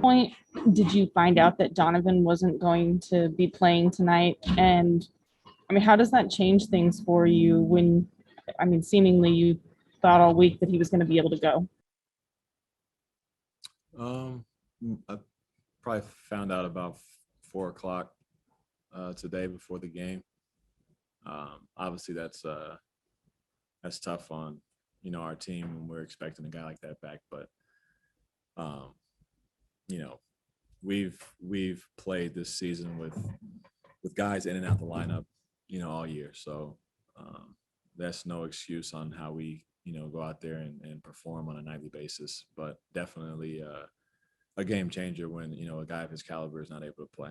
point did you find out that Donovan wasn't going to be playing tonight? And I mean, how does that change things for you when, I mean, seemingly you thought all week that he was going to be able to go? I probably found out about 4:00 today bore the game. Obviously, that's tough on our team when we're expecting a guy like that back. But we've played this season with guys in and out the lineup, all year. So that's no excuse on how we go out there and perform on a nightly basis. But definitely a game changer when a guy of his caliber is not able to play.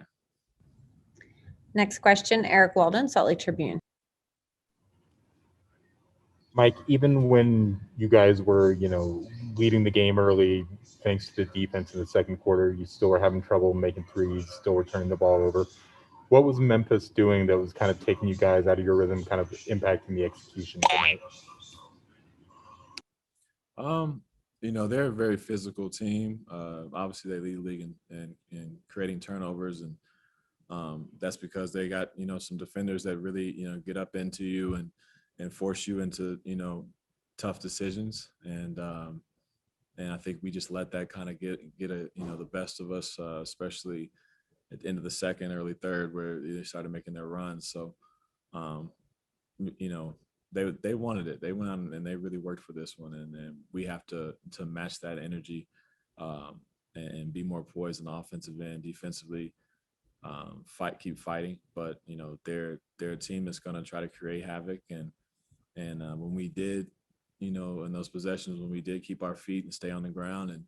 Next question, Eric Walden, Salt Lake Tribune. Mike, even when you guys were, leading the game early, thanks to the defense in the second quarter, you still were having trouble making threes, still were turning the ball over. What was Memphis doing that was kind of taking you guys out of your rhythm, kind of impacting the execution tonight? They're a very physical team. Obviously, they lead the league in creating turnovers, and that's because they got some defenders that really get up into you and force you into tough decisions. And I think we just let that kind of get the best of us, especially at the end of the second, early third, where they started making their runs. So, they wanted it. They went out and they really worked for this one, and we have to match that energy and be more poised on the offensive end, defensively. Keep fighting, but they're a team that's going to try to create havoc. And when we did, in those possessions, when we did keep our feet and stay on the ground and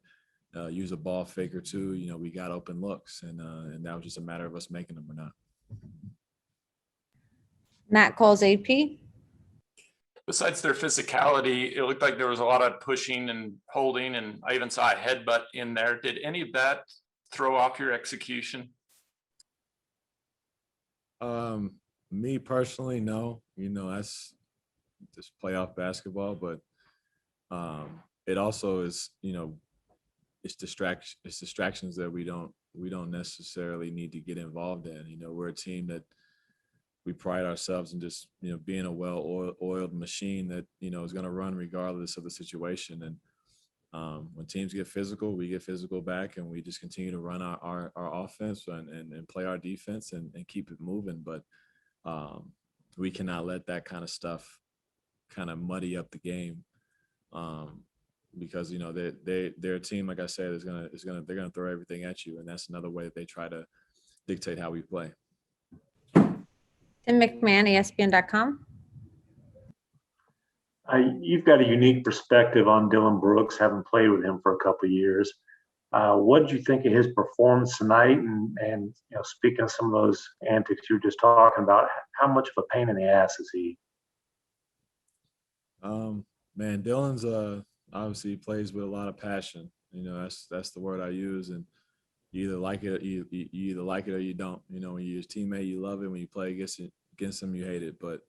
use a ball fake or two, we got open looks, and that was just a matter of us making them or not. Matt Coles, AP. Besides their physicality, it looked like there was a lot of pushing and holding, and I even saw a headbutt in there. Did any of that throw off your execution? Me personally, no. That's just playoff basketball, but it also is, it's distractions that we don't necessarily need to get involved in. We're a team that we pride ourselves in just being a well-oiled machine that is going to run regardless of the situation. And when teams get physical, we get physical back, and we just continue to run our offense and play our defense and keep it moving. But we cannot let that kind of stuff kind of muddy up the game, because they're a team, like I said, they're gonna throw everything at you, and that's another way that they try to dictate how we play. Tim McMahon, ESPN.com. You've got a unique perspective on Dylan Brooks, having played with him for a couple of years. What did you think of his performance tonight? And speaking of some of those antics you were just talking about, how much of a pain in the ass is he? Man, Dylan's obviously plays with a lot of passion. That's the word I use. And you either like it, you either like it or you don't. When you're his teammate, you love it. When you play against him, you hate it. But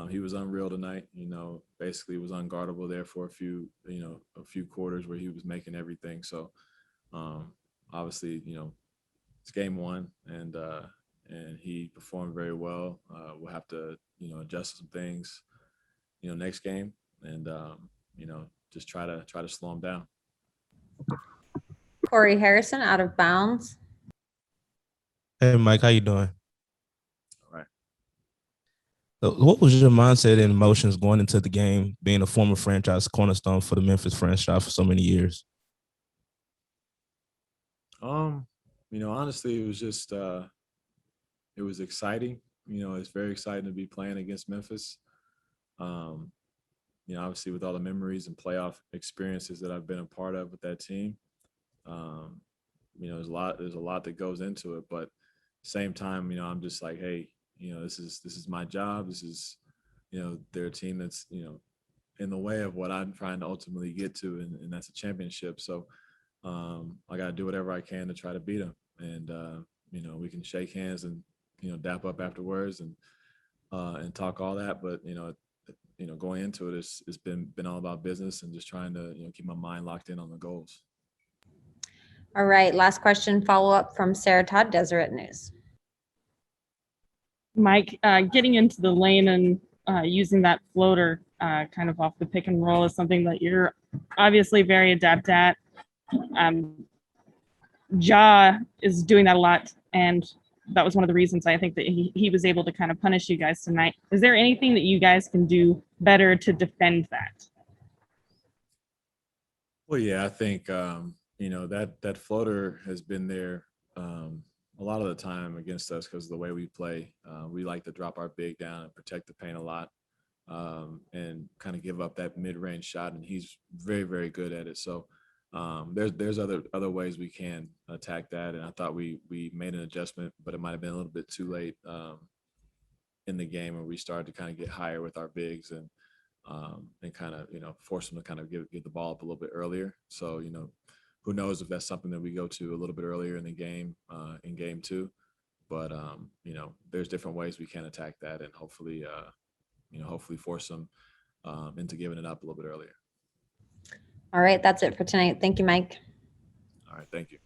he was unreal tonight. Basically was unguardable there for a few quarters where he was making everything. So obviously, it's game one, and he performed very well. We'll have to adjust some things next game, and just try to slow him down. Corey Harrison, Out of Bounds. Hey, Mike, how you doing? All right. So what was your mindset and emotions going into the game, being a former franchise cornerstone for the Memphis franchise for so many years? Honestly, it was just it was exciting. It's very exciting to be playing against Memphis. Obviously with all the memories and playoff experiences that I've been a part of with that team, there's a lot that goes into it. But at the same time, I'm just like, hey, this is my job. This is, they're a team that's, in the way of what I'm trying to ultimately get to, and that's a championship. So I got to do whatever I can to try to beat them. And, we can shake hands and, dap up afterwards and talk all that. But, going into it, it's been all about business and just trying to, keep my mind locked in on the goals. All right, last question, follow-up from Sarah Todd, Deseret News. Mike, getting into the lane and using that floater kind of off the pick and roll is something that you're obviously very adept at. Ja is doing that a lot, and that was one of the reasons I think that he was able to kind of punish you guys tonight. Is there anything that you guys can do better to defend that? Well, yeah, I think you know that floater has been there a lot of the time against us because of the way we play. We like to drop our big down and protect the paint a lot, and kind of give up that mid-range shot, and he's very, very good at it. So there's other ways we can attack that, and I thought we made an adjustment, but it might have been a little bit too late in the game when we started to kind of get higher with our bigs and kind of, you know, force them to kind of get the ball up a little bit earlier. So, you know, who knows if that's something that we go to a little bit earlier in the game, in game two. But, you know, there's different ways we can attack that and hopefully, you know, hopefully force them into giving it up a little bit earlier. All right, that's it for tonight. Thank you, Mike. All right. Thank you.